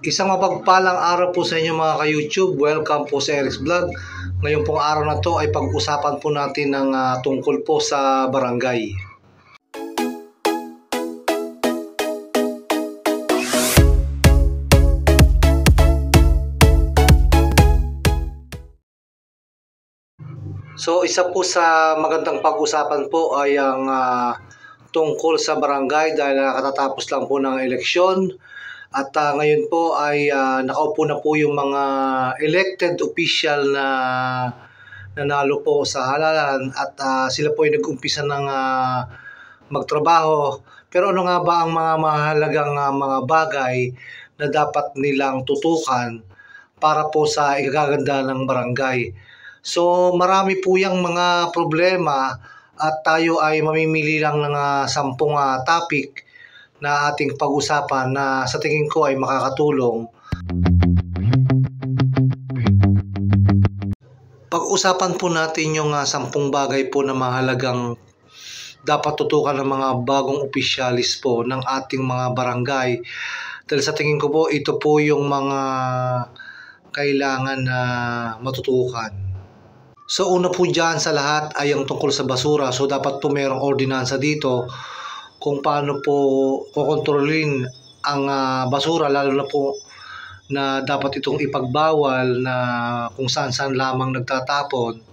Isang mapagpalang araw po sa inyo mga ka-YouTube. Welcome po sa Eric's Vlog. Ngayon pong araw na to ay pag-usapan po natin ng tungkol po sa barangay. So isa po sa magandang pag-usapan po ay ang tungkol sa barangay dahil nakatatapos lang po ng eleksyon. At ngayon po ay nakaupo na po yung mga elected official na nanalo po sa halalan at sila po ay nag-umpisa ng magtrabaho. Pero ano nga ba ang mga mahalagang mga bagay na dapat nilang tutukan para po sa ikagaganda ng barangay? So marami po yung mga problema at tayo ay mamimili lang ng 10 topic na ating pag-usapan na sa tingin ko ay makakatulong. Pag-usapan po natin yung 10 bagay po na mahalagang dapat tutukan ng mga bagong opisyalis po ng ating mga barangay. Dahil sa tingin ko po, ito po yung mga kailangan na matutukan. So una po dyan sa lahat ay ang tungkol sa basura. So dapat po mayroong ordinansa dito kung paano po kukontrolin ang basura, lalo na po na dapat itong ipagbawal na kung saan-saan lamang nagtatapon.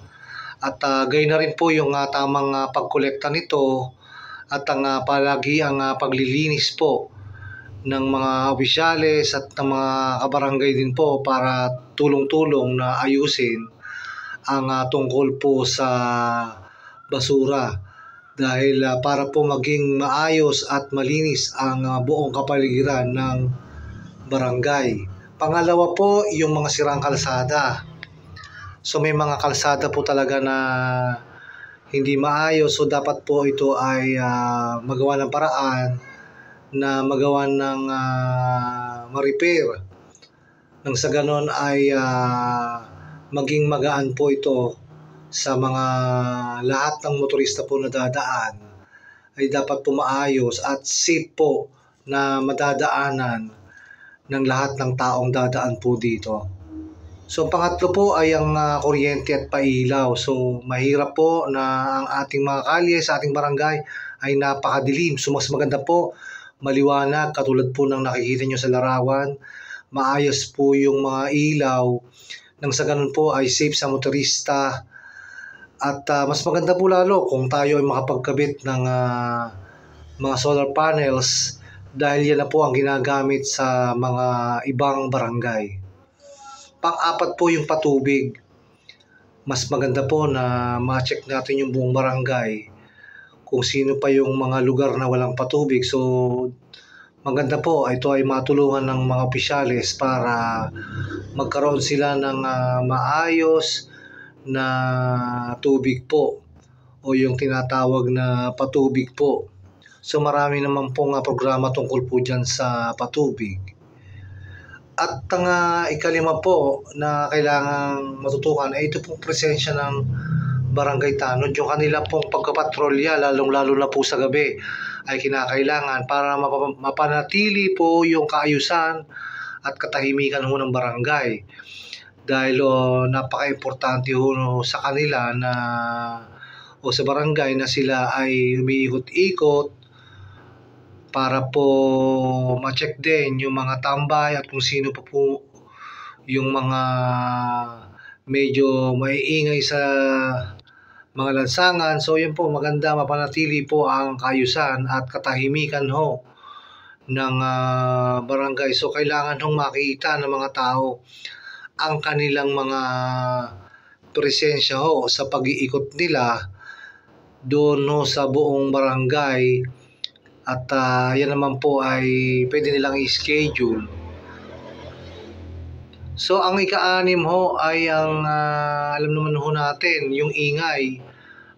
At gayon na rin po yung tamang pagkolekta nito at ang palagi ang paglilinis po ng mga opisyales at ng mga kabarangay din po para tulong-tulong na ayusin ang tungkol po sa basura. Dahil para po maging maayos at malinis ang buong kapaligiran ng barangay. Pangalawa po, yung mga sirang kalsada. So may mga kalsada po talaga na hindi maayos. So dapat po ito ay magawa ng paraan na magawa ng ma-repair. Nang sa ganon ay maging magaan po ito sa mga lahat ng motorista po na dadaan, ay dapat po maayos at safe po na madadaanan ng lahat ng taong dadaan po dito. So pangatlo po ay ang kuryente at pailaw. So mahirap po na ang ating mga kalye sa ating barangay ay napakadilim. So mas maganda po maliwanag, katulad po ng nakikita nyo sa larawan. Maayos po yung mga ilaw nang sa ganun po ay safe sa motorista. At mas maganda po lalo kung tayo ay makapagkabit ng mga solar panels dahil yan na po ang ginagamit sa mga ibang barangay. Pang-apat po yung patubig. Mas maganda po na ma-check natin yung buong barangay kung sino pa yung mga lugar na walang patubig. So maganda po ito ay matulungan ng mga opisyales para magkaroon sila ng maayos na tubig po o yung tinatawag na patubig po. So marami naman pong programa tungkol po dyan sa patubig. At ang ikalima po na kailangang matutukan ay ito pong presensya ng barangay tanod. Yung kanila pong pagkapatrolya, lalong-lalo na po sa gabi, ay kinakailangan para mapanatili po yung kaayusan at katahimikan ho ng barangay. Dahil napaka-importante ho sa kanila na o sa barangay na sila ay umiikot-ikot para po ma-check din yung mga tambay at kung sino pa po yung mga medyo maiingay sa mga lansangan. So yun po, maganda mapanatili po ang kaayusan at katahimikan ho ng barangay. So kailangan hong makita ng mga tao ang kanilang mga presensya ho sa pag-iikot nila doon ho sa buong barangay. At yan naman po ay pwede nilang i-schedule. So ang ika-6 ho ay ang alam naman ho natin, yung ingay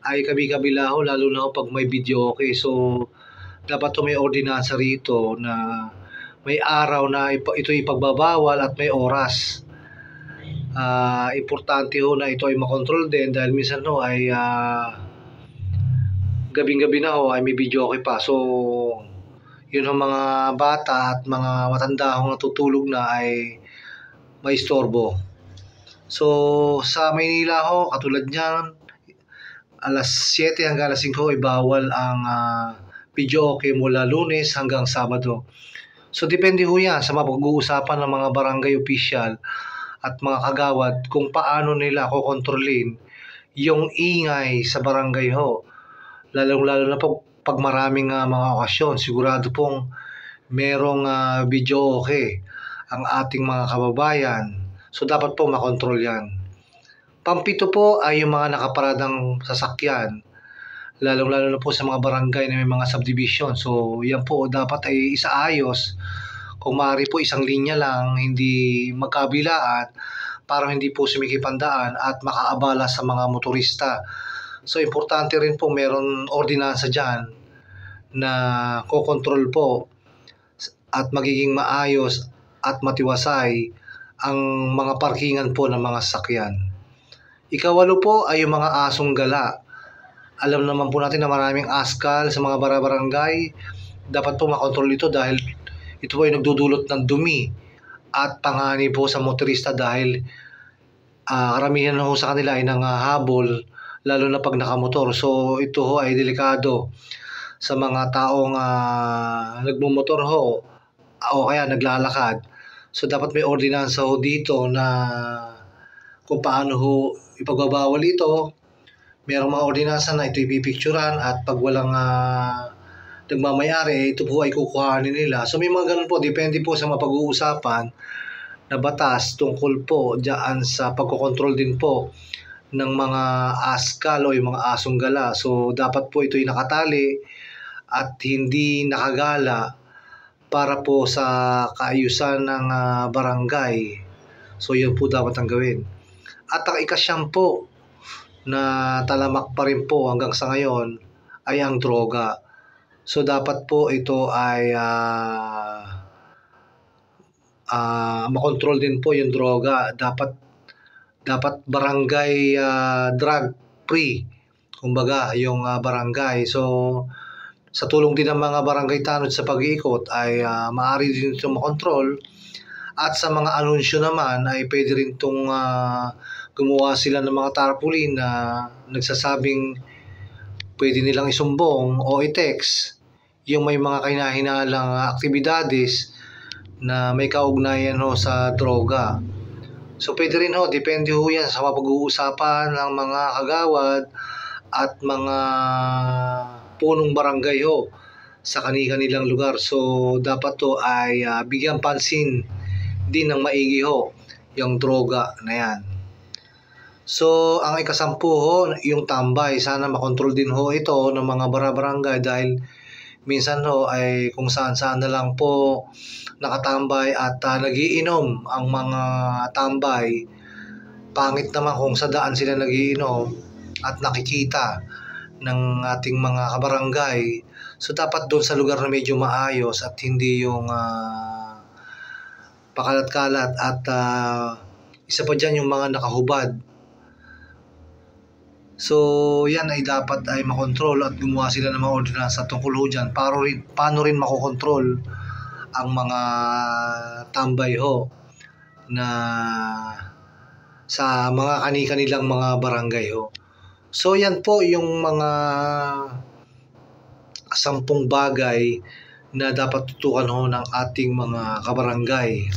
ay kabi-kabila ho, lalo na ho pag may video okay. So dapat ho may ordinansa rito na may araw na ito ipagbabawal at may oras. Importante ho na ito ay makontrol din dahil minsan ho ay gabing-gabi na ho ay may video okay pa. So yun ang mga bata at mga matanda hong natutulog na ay maistorbo. So sa Maynila ho, katulad niyan, alas 7 hanggang alas 5 ay bawal ang videoke mula Lunes hanggang Sabado. So depende ho yan sa mapag-uusapan ng mga barangay official at mga kagawad kung paano nila kokontrolin yung ingay sa barangay ho. Lalo na po pag maraming mga okasyon, sigurado pong merong videoke ang ating mga kababayan. So dapat po makontrol yan. Pampito po ay yung mga nakaparadang sasakyan, lalong-lalo na po sa mga barangay na may mga subdivision. So yan po dapat ay isaayos. Kung maaari po isang linya lang, hindi magkabilaan para hindi po sumikip ang daan at makaabala sa mga motorista. So importante rin po meron ordinansa dyan na kokontrol po at magiging maayos at matiwasay ang mga parkingan po ng mga sasakyan. Ikawalo po ay yung mga asong gala. Alam naman po natin na maraming askal sa mga barangay. Dapat po makontrol ito dahil ito po ay nagdudulot ng dumi at panganib po sa motorista dahil karamihan ho sa kanila ay nangahabol lalo na pag nakamotor. So ito ho ay delikado sa mga taong nagmumotor ho o kaya naglalakad. So dapat may ordinansa ho dito na kung paano ho ipagbabawal ito. Merong mga ordinansa na ito ipipicturan at pag walang nagmamayari, ito po ay kukuhanin nila. So may mga ganun po, depende po sa mapag-uusapan na batas tungkol po dyan sa pagkokontrol din po ng mga askal o yung mga asong gala. So dapat po ito ay nakatali at hindi nakagala para po sa kaayusan ng barangay. So yun po dapat ang gawin. At ang ikasyam po na talamak pa rin po hanggang sa ngayon ay ang droga. So dapat po ito ay makontrol din po yung droga. Dapat barangay drug free, kumbaga yung barangay. So sa tulong din ng mga barangay tanod sa pag-iikot ay maaari din ito makontrol. At sa mga anunsyo naman ay pwede rin itong gumawa sila ng mga tarpaulin na nagsasabing pwede nilang isumbong o i-text yung may mga kinahinalang aktibidades na may kaugnayan ho sa droga. So pwede rin ho, depende ho yan sa mapag-uusapan ng mga kagawad at mga punong barangay ho sa kanilang lugar. So dapat to ay bigyan pansin din ng maigi ho yung droga na yan. So ang ikasampu ho, yung tambay. Sana makontrol din ho ito ng mga barangay dahil minsan ho ay kung saan-saan na lang po nakatambay at nagiinom ang mga tambay. Pangit naman kung sa daan sila nagiinom at nakikita ng ating mga kabarangay. So dapat doon sa lugar na medyo maayos at hindi yung pakalat-kalat at isa pa dyan yung mga nakahubad. So yan ay dapat ay makontrol at gumawa sila ng mga ordinansa tungkol ho dyan. Paano rin makokontrol ang mga tambay ho na sa mga kanilang mga barangay ho. So yan po yung mga 10 bagay na dapat tutukan ho ng ating mga kabarangay.